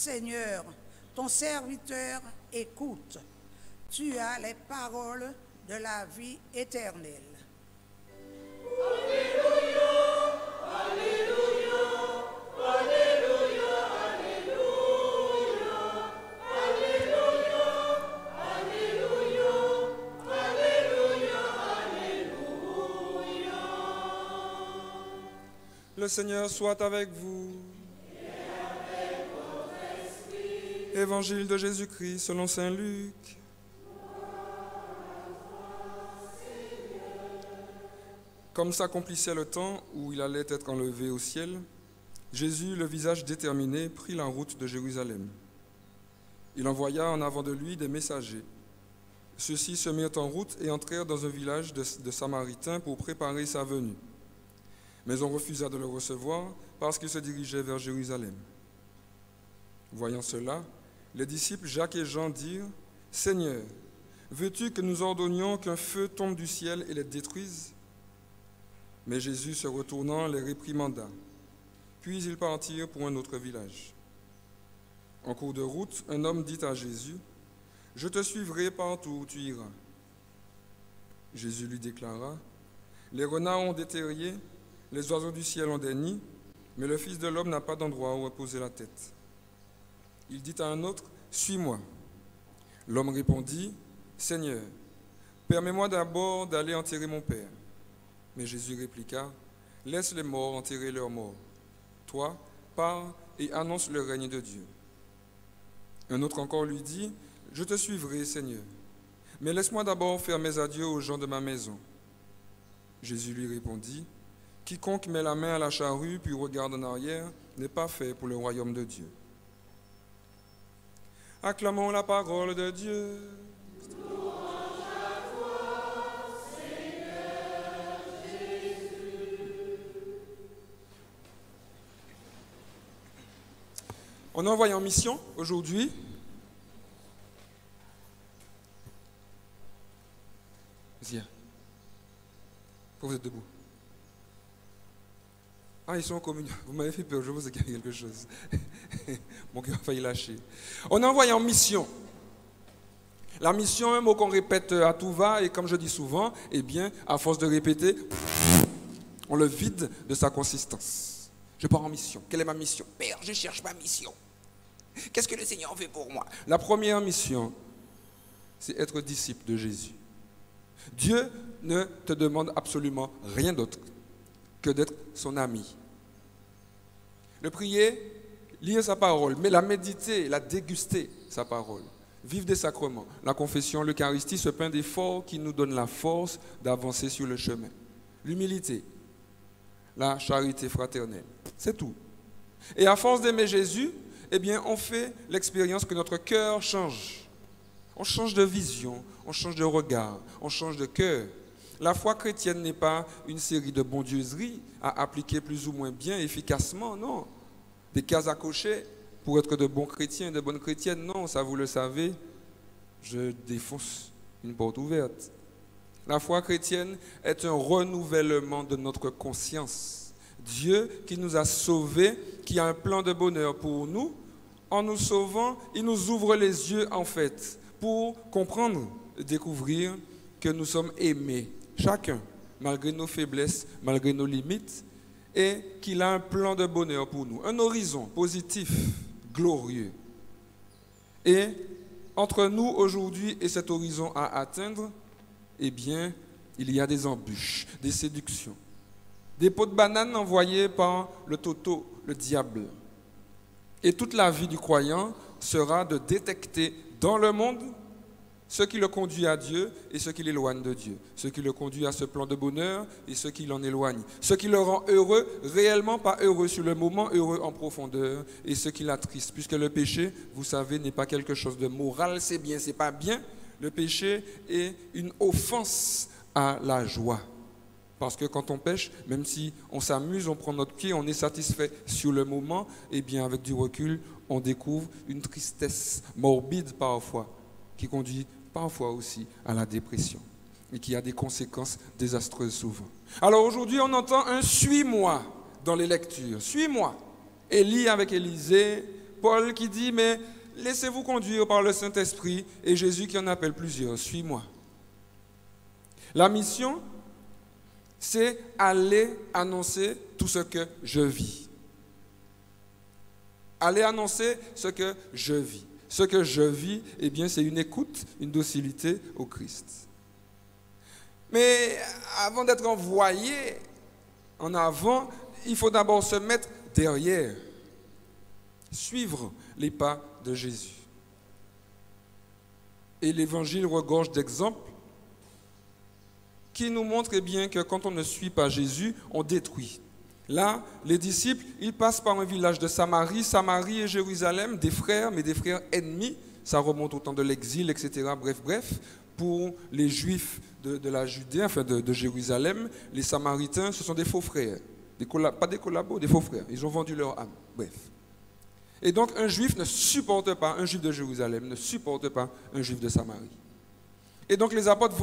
Seigneur, ton serviteur écoute. Tu as les paroles de la vie éternelle. Le Seigneur soit avec vous. Et avec votre esprit. Évangile de Jésus-Christ selon saint Luc. Comme s'accomplissait le temps où il allait être enlevé au ciel, Jésus, le visage déterminé, prit la route de Jérusalem. Il envoya en avant de lui des messagers. Ceux-ci se mirent en route et entrèrent dans un village de Samaritains pour préparer sa venue. Mais on refusa de le recevoir parce qu'il se dirigeait vers Jérusalem. Voyant cela, les disciples Jacques et Jean dirent : « Seigneur, veux-tu que nous ordonnions qu'un feu tombe du ciel et les détruise ?» Mais Jésus, se retournant, les réprimanda. Puis ils partirent pour un autre village. En cours de route, un homme dit à Jésus : « Je te suivrai partout où tu iras. » Jésus lui déclara : « Les renards ont des terriers, les oiseaux du ciel ont des nids, mais le Fils de l'homme n'a pas d'endroit où reposer la tête. » Il dit à un autre : « Suis-moi. » L'homme répondit : « Seigneur, permets-moi d'abord d'aller enterrer mon père. » Mais Jésus répliqua : « Laisse les morts enterrer leurs morts. Toi, pars et annonce le règne de Dieu. » Un autre encore lui dit : « Je te suivrai, Seigneur, mais laisse-moi d'abord faire mes adieux aux gens de ma maison. » Jésus lui répondit : « Quiconque met la main à la charrue puis regarde en arrière n'est pas fait pour le royaume de Dieu. » Acclamons la parole de Dieu. On est envoyé en mission aujourd'hui. Vas-y. Pourquoi vous êtes debout? Ah, ils sont en communion. Vous m'avez fait peur, je vous ai dit quelque chose. Mon cœur a failli lâcher. On est envoyé en mission. La mission, un mot qu'on répète à tout va, et comme je dis souvent, eh bien, à force de répéter, on le vide de sa consistance. Je pars en mission. Quelle est ma mission? Père, je cherche ma mission. Qu'est-ce que le Seigneur fait pour moi? La première mission, c'est être disciple de Jésus. Dieu ne te demande absolument rien d'autre que d'être son ami. Le prier, lire sa parole, mais la méditer, la déguster, sa parole. Vivre des sacrements, la confession, l'Eucharistie, ce pain d'effort qui nous donne la force d'avancer sur le chemin. L'humilité, la charité fraternelle, c'est tout. Et à force d'aimer Jésus, eh bien, on fait l'expérience que notre cœur change. On change de vision, on change de regard, on change de cœur. La foi chrétienne n'est pas une série de bondieuseries à appliquer plus ou moins bien, efficacement, non. Des cases à cocher pour être de bons chrétiens, de bonnes chrétiennes, non, ça vous le savez, je défonce une porte ouverte. La foi chrétienne est un renouvellement de notre conscience. Dieu qui nous a sauvés, qui a un plan de bonheur pour nous, en nous sauvant, il nous ouvre les yeux en fait pour comprendre, découvrir que nous sommes aimés, chacun, malgré nos faiblesses, malgré nos limites, et qu'il a un plan de bonheur pour nous, un horizon positif, glorieux. Et entre nous aujourd'hui et cet horizon à atteindre, eh bien, il y a des embûches, des séductions, des pots de banane envoyés par le toto, le diable. Et toute la vie du croyant sera de détecter dans le monde ce qui le conduit à Dieu et ce qui l'éloigne de Dieu, ce qui le conduit à ce plan de bonheur et ce qui l'en éloigne, ce qui le rend heureux, réellement pas heureux sur le moment, heureux en profondeur, et ce qui l'attriste, puisque le péché, vous savez, n'est pas quelque chose de moral, c'est bien, c'est pas bien. Le péché est une offense à la joie. Parce que quand on pêche, même si on s'amuse, on prend notre pied, on est satisfait sur le moment, et bien avec du recul, on découvre une tristesse morbide parfois, qui conduit parfois aussi à la dépression, et qui a des conséquences désastreuses souvent. Alors aujourd'hui, on entend un « suis-moi » dans les lectures. « Suis-moi » Élie avec Élisée Paul qui dit, mais laissez-vous conduire par le Saint-Esprit, et Jésus qui en appelle plusieurs, suis-moi. La mission, c'est aller annoncer tout ce que je vis. Aller annoncer ce que je vis. Ce que je vis, eh bien, c'est une écoute, une docilité au Christ. Mais avant d'être envoyé en avant, il faut d'abord se mettre derrière, suivre les pas de Jésus. Et l'Évangile regorge d'exemples qui nous montrent eh bien, que quand on ne suit pas Jésus, on détruit. Là, les disciples, ils passent par un village de Samarie. Samarie et Jérusalem, des frères, mais des frères ennemis. Ça remonte au temps de l'exil, etc. Bref. Pour les Juifs de la Judée, enfin de Jérusalem, les Samaritains, ce sont des faux frères. Pas des collabos, des faux frères. Ils ont vendu leur âme. Bref. Et donc, un Juif ne supporte pas, un Juif de Jérusalem ne supporte pas un Juif de Samarie. Et donc, les apôtres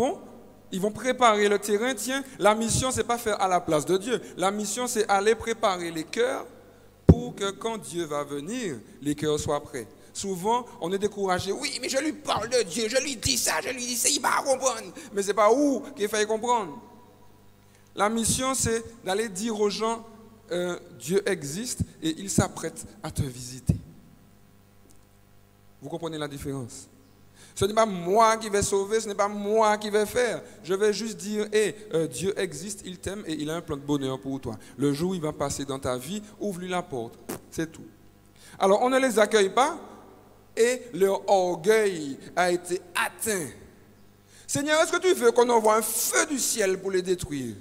ils vont préparer le terrain. Tiens, la mission, ce n'est pas faire à la place de Dieu. La mission, c'est aller préparer les cœurs pour que quand Dieu va venir, les cœurs soient prêts. Souvent, on est découragé. Oui, mais je lui parle de Dieu, je lui dis ça, il va comprendre. Mais ce n'est pas où qu'il faut comprendre. La mission, c'est d'aller dire aux gens, Dieu existe et il s'apprête à te visiter. Vous comprenez la différence? Ce n'est pas moi qui vais sauver, ce n'est pas moi qui vais faire. Je vais juste dire, Dieu existe, il t'aime et il a un plan de bonheur pour toi. Le jour où il va passer dans ta vie, ouvre-lui la porte. C'est tout. Alors, on ne les accueille pas et leur orgueil a été atteint. Seigneur, est-ce que tu veux qu'on envoie un feu du ciel pour les détruire?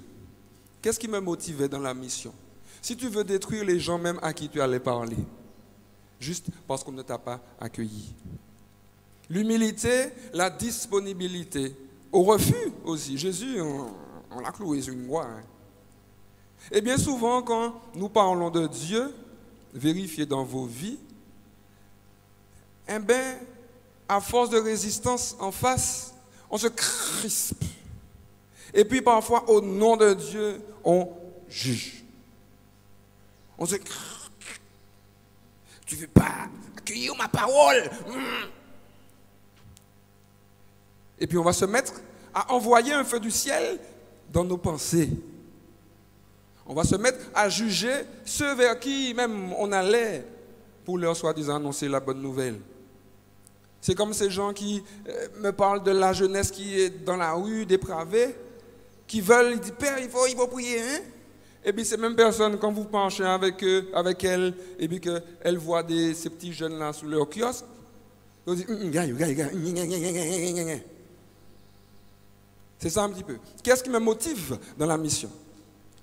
Qu'est-ce qui me motivait dans la mission? Si tu veux détruire les gens même à qui tu allais parler, juste parce qu'on ne t'a pas accueilli. L'humilité, la disponibilité, au refus aussi. Jésus, on l'a cloué sur une croix. Et bien souvent, quand nous parlons de Dieu, vérifiez dans vos vies, à force de résistance en face, on se crispe. Et puis parfois, au nom de Dieu, on juge. On se crispe. Tu ne veux pas accueillir ma parole. Et puis on va se mettre à envoyer un feu du ciel dans nos pensées. On va se mettre à juger ceux vers qui même on allait pour leur soi-disant annoncer la bonne nouvelle. C'est comme ces gens qui me parlent de la jeunesse qui est dans la rue, dépravée, qui veulent, ils disent, Père, il faut prier, hein? Et puis ces mêmes personnes, quand vous penchez avec eux, avec elles, et puis qu'elles voient ces petits jeunes là sous leur kiosque, ils disent, c'est ça un petit peu. Qu'est-ce qui me motive dans la mission?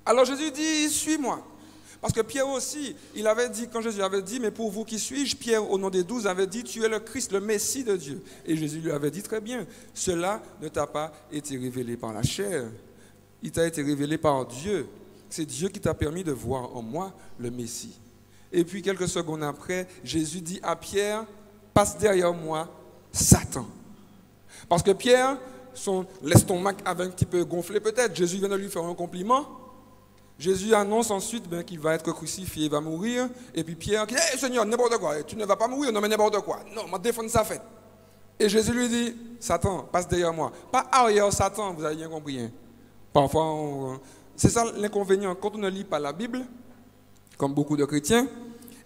Alors Jésus dit, suis-moi. Parce que Pierre aussi, il avait dit, quand Jésus avait dit, mais pour vous qui suis-je, Pierre, au nom des 12, avait dit, tu es le Christ, le Messie de Dieu. Et Jésus lui avait dit, très bien, cela ne t'a pas été révélé par la chair, il t'a été révélé par Dieu. C'est Dieu qui t'a permis de voir en moi le Messie. Et puis quelques secondes après, Jésus dit à Pierre, passe derrière moi, Satan. Parce que Pierre, son estomac avait un petit peu gonflé peut-être. Jésus vient de lui faire un compliment. Jésus annonce ensuite qu'il va être crucifié, il va mourir. Et puis Pierre dit, Seigneur, n'importe quoi, tu ne vas pas mourir, non mais n'importe quoi. Non, on va défendre sa fête. Et Jésus lui dit, Satan, passe derrière moi. Pas arrière Satan, vous avez bien compris. Hein. Parfois, c'est ça l'inconvénient. Quand on ne lit pas la Bible, comme beaucoup de chrétiens,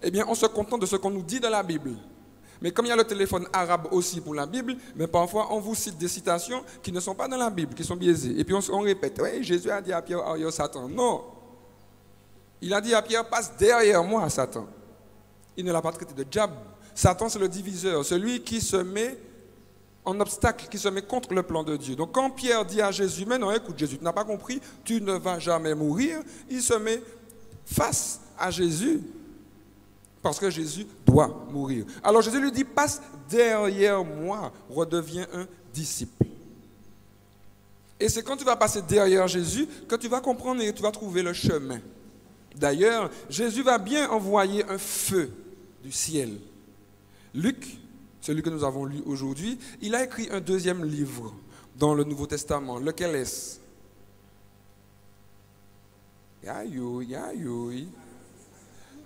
eh bien on se contente de ce qu'on nous dit dans la Bible. Mais comme il y a le téléphone arabe aussi pour la Bible, mais parfois on vous cite des citations qui ne sont pas dans la Bible, qui sont biaisées. Et puis on répète, oui, Jésus a dit à Pierre, arrière Satan. Non. Il a dit à Pierre, passe derrière moi, Satan. Il ne l'a pas traité de diable. Satan, c'est le diviseur, celui qui se met en obstacle, qui se met contre le plan de Dieu. Donc quand Pierre dit à Jésus, mais non, écoute Jésus, tu n'as pas compris, tu ne vas jamais mourir, il se met face à Jésus. Parce que Jésus doit mourir. Alors Jésus lui dit, passe derrière moi, redeviens un disciple. Et c'est quand tu vas passer derrière Jésus que tu vas comprendre et tu vas trouver le chemin. D'ailleurs, Jésus va bien envoyer un feu du ciel. Luc, celui que nous avons lu aujourd'hui, il a écrit un deuxième livre dans le Nouveau Testament. Lequel est-ce?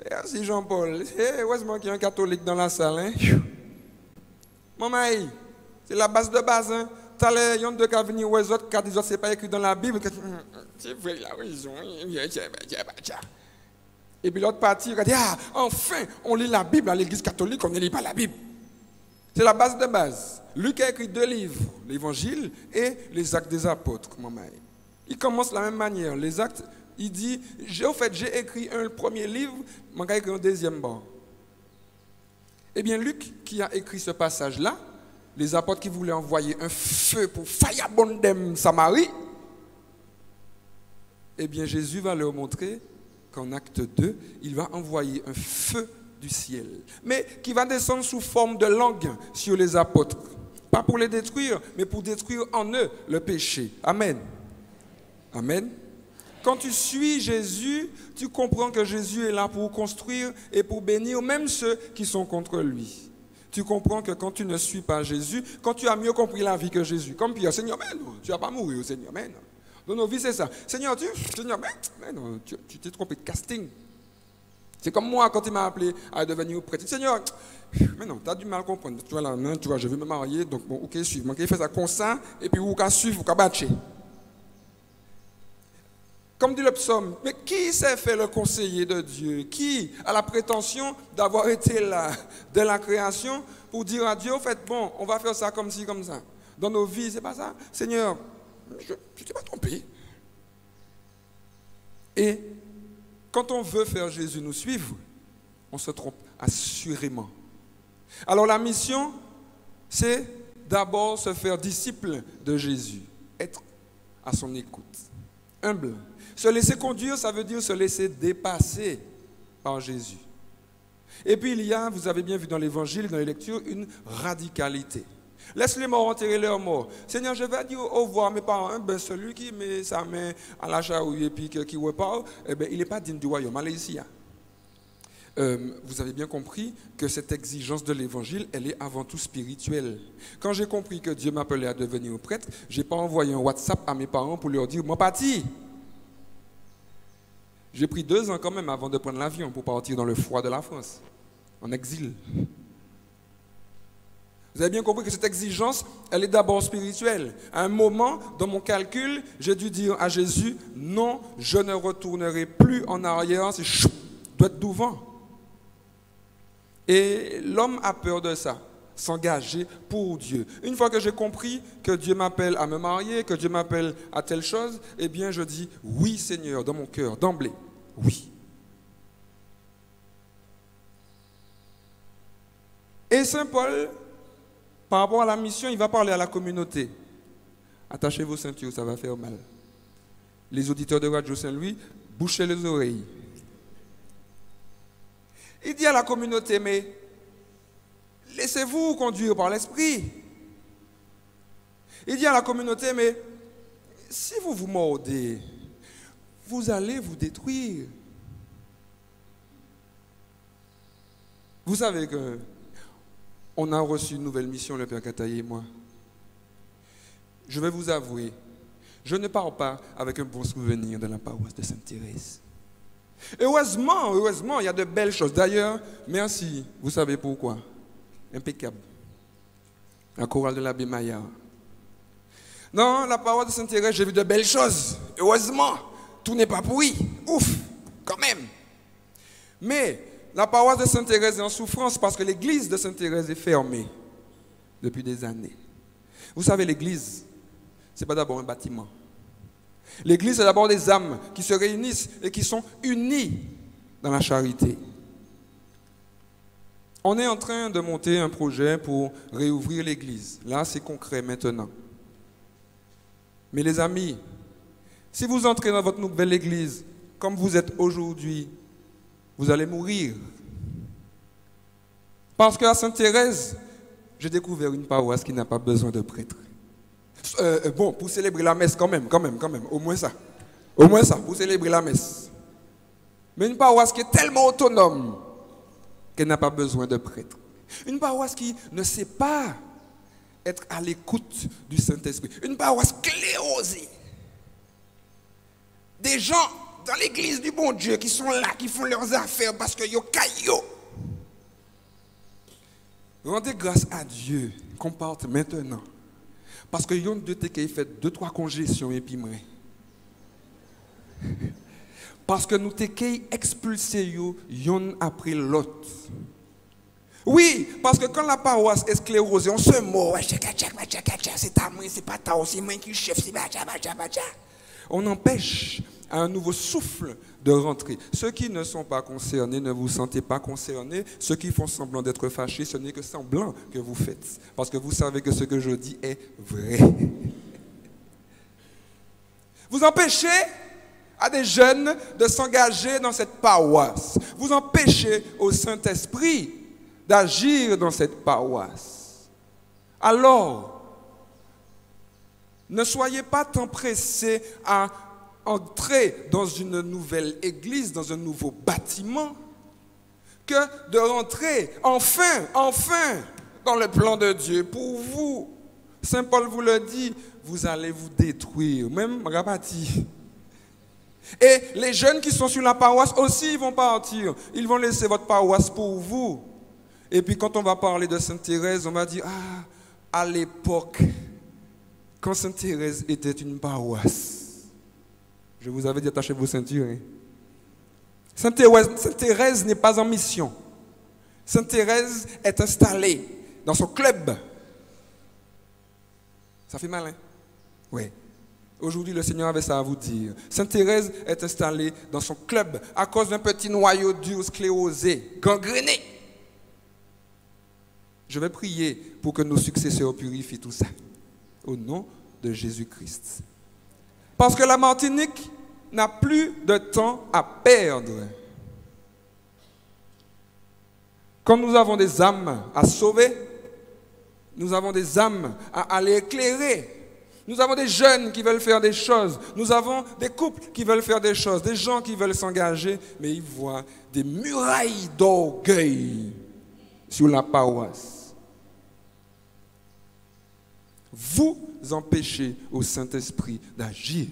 Merci Jean-Paul. Heureusement qu'il y a un catholique dans la salle. Hein? Maman, c'est la base de base. Hein? T'as les gens qui viennent venir aux autres, quand ils c'est pas écrit dans la Bible. C'est vrai, la raison. Et puis l'autre partie, il dit, enfin, on lit la Bible à l'église catholique, on ne lit pas la Bible. C'est la base de base. Luc a écrit 2 livres, l'Évangile et les Actes des Apôtres. Il commence de la même manière. Les Actes, il dit, j'ai écrit un premier livre, je vais écrire un deuxième bord. Eh bien, Luc, qui a écrit ce passage-là, les apôtres qui voulaient envoyer un feu pour Fayabondem Samarie, eh bien, Jésus va leur montrer qu'en acte 2, il va envoyer un feu du ciel, mais qui va descendre sous forme de langue sur les apôtres. Pas pour les détruire, mais pour détruire en eux le péché. Amen. Amen. Quand tu suis Jésus, tu comprends que Jésus est là pour construire et pour bénir même ceux qui sont contre lui. Tu comprends que quand tu ne suis pas Jésus, quand tu as mieux compris la vie que Jésus, comme Pierre, Seigneur, mais non, tu ne vas pas mourir, Seigneur, mais non. Dans nos vies, c'est ça. Seigneur, mais non, tu t'es trompé de casting. C'est comme moi quand il m'a appelé à devenir prêtre. Seigneur, mais non, tu as du mal à comprendre. Tu vois, là, tu vois, je veux me marier, donc bon, ok, suivre. Moi, il fait ça comme ça, et puis vous pouvez suivre, vous pouvez battre. Comme dit le psaume, mais qui s'est fait le conseiller de Dieu? Qui a la prétention d'avoir été là dès la création pour dire à Dieu, au fait, bon, on va faire ça comme ci, comme ça. Dans nos vies, c'est pas ça. Seigneur, je ne t'ai pas trompé. Et quand on veut faire Jésus nous suivre, on se trompe assurément. Alors la mission, c'est d'abord se faire disciple de Jésus, être à son écoute, humble. Se laisser conduire, ça veut dire se laisser dépasser par Jésus. Et puis il y a, vous avez bien vu dans l'évangile, dans les lectures, une radicalité. Laisse les morts enterrer leurs morts. Seigneur, je vais dire au revoir à mes parents. Ben, celui qui met sa main à la charrue et puis qui repart, eh ben, il n'est pas digne du royaume. Allez ici. Vous avez bien compris que cette exigence de l'évangile, elle est avant tout spirituelle. Quand j'ai compris que Dieu m'appelait à devenir prêtre, je n'ai pas envoyé un WhatsApp à mes parents pour leur dire « Moi, parti !» J'ai pris 2 ans quand même avant de prendre l'avion pour partir dans le froid de la France, en exil. Vous avez bien compris que cette exigence, elle est d'abord spirituelle. À un moment, dans mon calcul, j'ai dû dire à Jésus, non, je ne retournerai plus en arrière, c'est chou, doit être devant. Et l'homme a peur de ça, s'engager pour Dieu. Une fois que j'ai compris que Dieu m'appelle à me marier, que Dieu m'appelle à telle chose, eh bien je dis, oui Seigneur, dans mon cœur, d'emblée, oui. Et Saint Paul, par rapport à la mission, il va parler à la communauté. Attachez vos ceintures, ça va faire mal. Les auditeurs de Radio Saint-Louis, bouchez les oreilles. Il dit à la communauté, mais laissez-vous conduire par l'esprit. Il dit à la communauté, mais si vous vous mordez, vous allez vous détruire. Vous savez que on a reçu une nouvelle mission, le Père Kataï et moi. Je vais vous avouer, je ne pars pas avec un bon souvenir de la paroisse de Sainte-Thérèse. Heureusement, il y a de belles choses. D'ailleurs, merci, vous savez pourquoi? Impeccable. La chorale de l'abbé Maillard. Non, la paroisse de Sainte-Thérèse, j'ai vu de belles choses. Heureusement, tout n'est pas pourri. Ouf, quand même. Mais la paroisse de Sainte-Thérèse est en souffrance parce que l'église de Sainte-Thérèse est fermée depuis des années. Vous savez, l'église, ce n'est pas d'abord un bâtiment. L'église, c'est d'abord des âmes qui se réunissent et qui sont unies dans la charité. On est en train de monter un projet pour réouvrir l'église. Là, c'est concret maintenant. Mais les amis, si vous entrez dans votre nouvelle église comme vous êtes aujourd'hui, vous allez mourir. Parce qu'à Sainte-Thérèse, j'ai découvert une paroisse qui n'a pas besoin de prêtre. Bon, pour célébrer la messe quand même, au moins ça, pour célébrer la messe. Mais une paroisse qui est tellement autonome qu'elle n'a pas besoin de prêtre. Une paroisse qui ne sait pas être à l'écoute du Saint-Esprit. Une paroisse clérosée. Des gens dans l'église du bon Dieu qui sont là, qui font leurs affaires parce que yo caillou. Rendez grâce à Dieu qu'on parte maintenant. Parce que yon de te qui fait 2-3 congestions et puis moi. Parce que nous te qui expulsé yon après l'autre. Oui, parce que quand la paroisse est sclérosée, on se mord, c'est ta main, c'est pas ta, c'est moi qui chef, c'est on empêche à un nouveau souffle de rentrer. Ceux qui ne sont pas concernés, ne vous sentez pas concernés. Ceux qui font semblant d'être fâchés, ce n'est que semblant que vous faites. Parce que vous savez que ce que je dis est vrai. Vous empêchez à des jeunes de s'engager dans cette paroisse. Vous empêchez au Saint-Esprit d'agir dans cette paroisse. Alors, ne soyez pas tant pressés à entrer dans une nouvelle église, dans un nouveau bâtiment, que de rentrer enfin, dans le plan de Dieu pour vous. Saint Paul vous le dit, vous allez vous détruire, même Rabati. Et les jeunes qui sont sur la paroisse aussi, ils vont partir. Ils vont laisser votre paroisse pour vous. Et puis quand on va parler de Sainte Thérèse, on va dire, à l'époque, quand Sainte Thérèse était une paroisse, je vous avais dit attachez vos ceintures. Hein? Sainte Thérèse n'est pas en mission. Sainte Thérèse est installée dans son club. Ça fait mal, hein? Oui. Aujourd'hui, le Seigneur avait ça à vous dire. Sainte Thérèse est installée dans son club à cause d'un petit noyau dur, sclérosé, gangréné. Je vais prier pour que nos successeurs purifient tout ça. Au nom de Jésus-Christ. Parce que la Martinique n'a plus de temps à perdre. Quand nous avons des âmes à sauver, nous avons des âmes à aller éclairer. Nous avons des jeunes qui veulent faire des choses. Nous avons des couples qui veulent faire des choses. Des gens qui veulent s'engager, mais ils voient des murailles d'orgueil sur la paroisse. Vous empêchez au Saint-Esprit d'agir.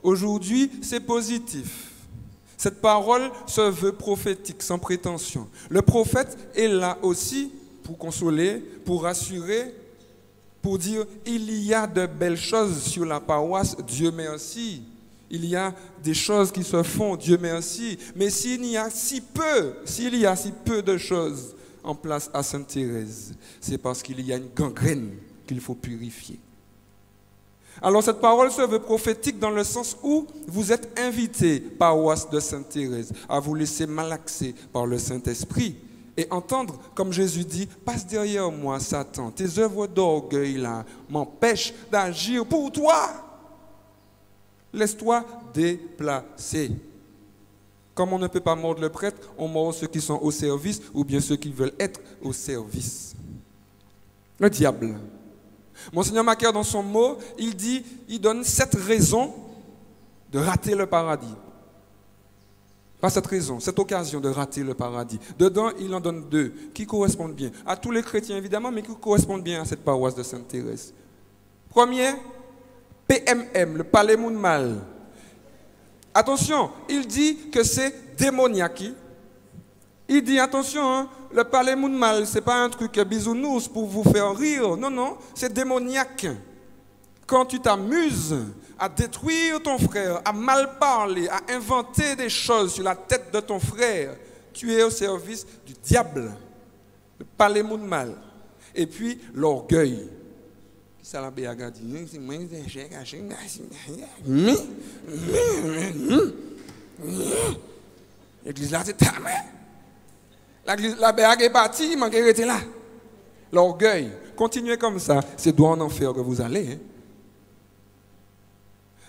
Aujourd'hui, c'est positif. Cette parole se veut prophétique, sans prétention. Le prophète est là aussi pour consoler, pour rassurer, pour dire il y a de belles choses sur la paroisse, Dieu merci. Il y a des choses qui se font, Dieu merci. Mais s'il y a si peu de choses en place à Sainte Thérèse, c'est parce qu'il y a une gangrène qu'il faut purifier. Alors cette parole se veut prophétique dans le sens où vous êtes invités, paroisse de Sainte Thérèse, à vous laisser malaxer par le Saint-Esprit et entendre, comme Jésus dit, passe derrière moi, Satan, tes œuvres d'orgueil là m'empêchent d'agir pour toi. Laisse-toi déplacer. Comme on ne peut pas mordre le prêtre, on mord ceux qui sont au service ou bien ceux qui veulent être au service. Le diable. Monseigneur Macaire, dans son mot, il donne 7 raisons de rater le paradis. Pas cette raison, cette occasion de rater le paradis. Dedans, il en donne 2 qui correspondent bien à tous les chrétiens évidemment, mais qui correspondent bien à cette paroisse de Sainte Thérèse. Premier, PMM, le palais monde mal. Attention, il dit que c'est démoniaque. Il dit, attention, hein, le palais monde mal, ce n'est pas un truc bisounours pour vous faire rire. Non, non, c'est démoniaque. Quand tu t'amuses à détruire ton frère, à mal parler, à inventer des choses sur la tête de ton frère, tu es au service du diable. Le palais monde mal. Et puis, l'orgueil. L'église là, c'est ta mère. La béague est partie, il manque de là. L'orgueil. Continuez comme ça, c'est droit en enfer que vous allez. Hein.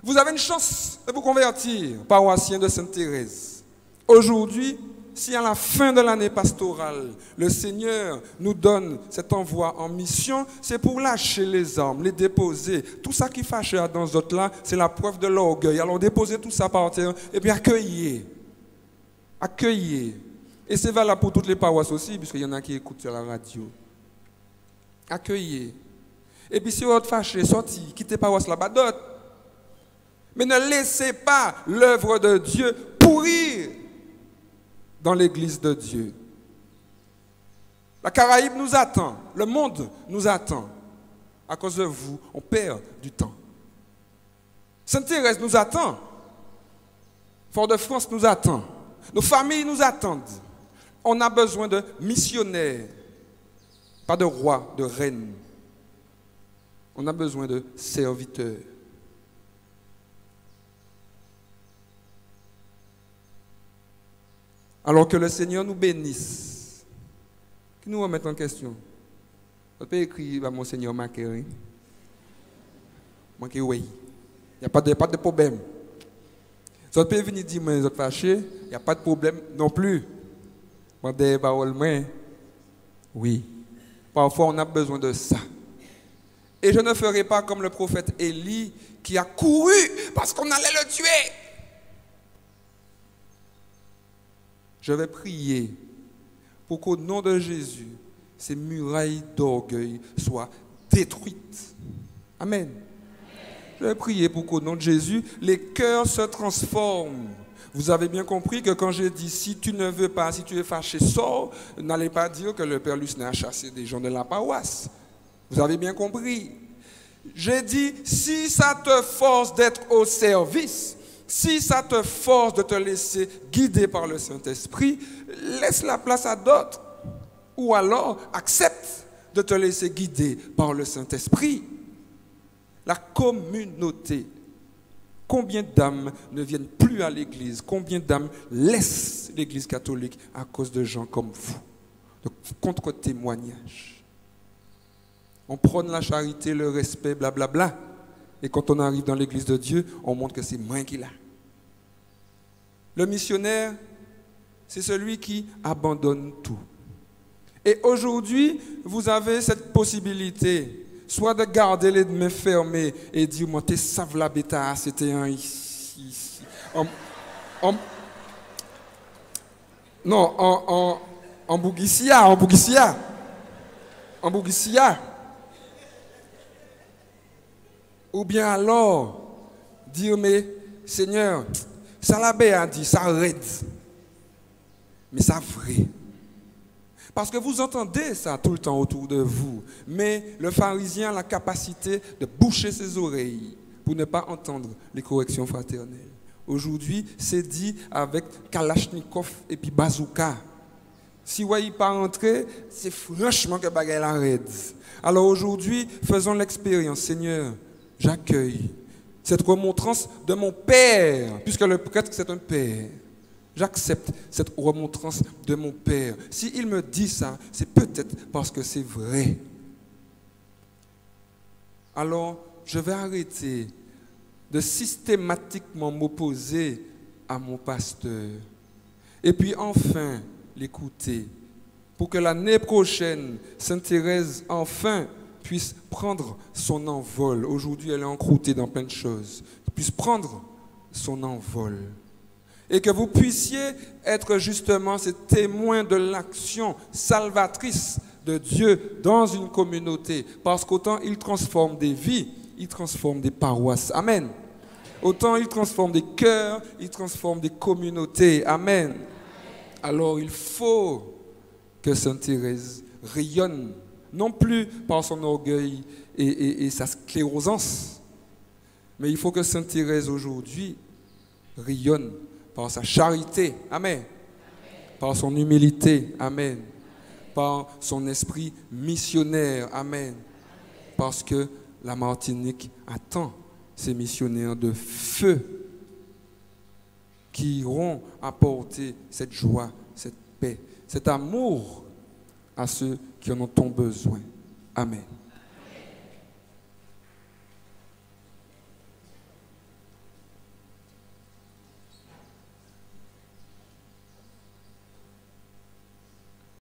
Vous avez une chance de vous convertir, paroissien de Sainte Thérèse. Aujourd'hui, si à la fin de l'année pastorale, le Seigneur nous donne cet envoi en mission, c'est pour lâcher les armes, les déposer. Tout ça qui fâche dans ce autres là, c'est la preuve de l'orgueil. Alors déposez tout ça par terre et puis accueillez. Accueillez. Et c'est valable pour toutes les paroisses aussi, puisqu'il y en a qui écoutent sur la radio. Accueillez. Et puis si vous êtes fâché, sortez, quittez paroisse là-bas d'autres. Mais ne laissez pas l'œuvre de Dieu pourrir dans l'église de Dieu. La Caraïbe nous attend, le monde nous attend. À cause de vous, on perd du temps. Sainte-Thérèse nous attend. Fort-de-France nous attend. Nos familles nous attendent. On a besoin de missionnaires, pas de rois, de reines. On a besoin de serviteurs. Alors que le Seigneur nous bénisse. Qui nous remet en question? On peut écrire à mon Seigneur Macquarie. Moi qui oui. Il n'y a pas de problème. Si on peut venir dire, moi, vous êtes fâchés, il n'y a pas de problème non plus. Moi, des paroles, oui. Parfois, on a besoin de ça. Et je ne ferai pas comme le prophète Élie qui a couru parce qu'on allait le tuer. Je vais prier pour qu'au nom de Jésus, ces murailles d'orgueil soient détruites. Amen. Je vais prier pour qu'au nom de Jésus, les cœurs se transforment. Vous avez bien compris que quand j'ai dit si tu ne veux pas, si tu es fâché, sors, n'allez pas dire que le Père Lucien a chassé des gens de la paroisse. Vous avez bien compris. J'ai dit si ça te force d'être au service, si ça te force de te laisser guider par le Saint-Esprit, laisse la place à d'autres. Ou alors accepte de te laisser guider par le Saint-Esprit. La communauté. Combien d'âmes ne viennent plus à l'église? Combien d'âmes laissent l'église catholique à cause de gens comme vous? De contre-témoignages. On prône la charité, le respect, blablabla. Et quand on arrive dans l'église de Dieu, on montre que c'est moi qui l'a. Le missionnaire, c'est celui qui abandonne tout. Et aujourd'hui, vous avez cette possibilité, soit de garder les mains fermées et dire, moi, t'es savent la bêta, c'était un ici. Non, en Bougissia. Ou bien alors, dire, mais Seigneur, ça l'abbé a dit, ça arrête. Mais ça vrai. Parce que vous entendez ça tout le temps autour de vous. Mais le pharisien a la capacité de boucher ses oreilles pour ne pas entendre les corrections fraternelles. Aujourd'hui, c'est dit avec Kalachnikov et puis bazooka. Si vous ne pas rentrer, c'est franchement que bagaille la raide. Alors aujourd'hui, faisons l'expérience. Seigneur, j'accueille cette remontrance de mon Père, puisque le prêtre c'est un Père. J'accepte cette remontrance de mon Père. S'il me dit ça, c'est peut-être parce que c'est vrai. Alors, je vais arrêter de systématiquement m'opposer à mon pasteur. Et puis enfin, l'écouter. Pour que l'année prochaine, Sainte Thérèse, enfin, puisse prendre son envol. Aujourd'hui, elle est encroûtée dans plein de choses. Puisse prendre son envol. Et que vous puissiez être justement ces témoins de l'action salvatrice de Dieu dans une communauté. Parce qu'autant il transforme des vies, il transforme des paroisses. Amen. Autant il transforme des cœurs, il transforme des communautés. Amen. Alors il faut que Sainte Thérèse rayonne, non plus par son orgueil et sa sclérosance, mais il faut que Sainte Thérèse aujourd'hui rayonne par sa charité, amen. Par son humilité, amen. Par son esprit missionnaire, amen. Parce que la Martinique attend ces missionnaires de feu qui iront apporter cette joie, cette paix, cet amour à ceux qui en ont besoin. Amen.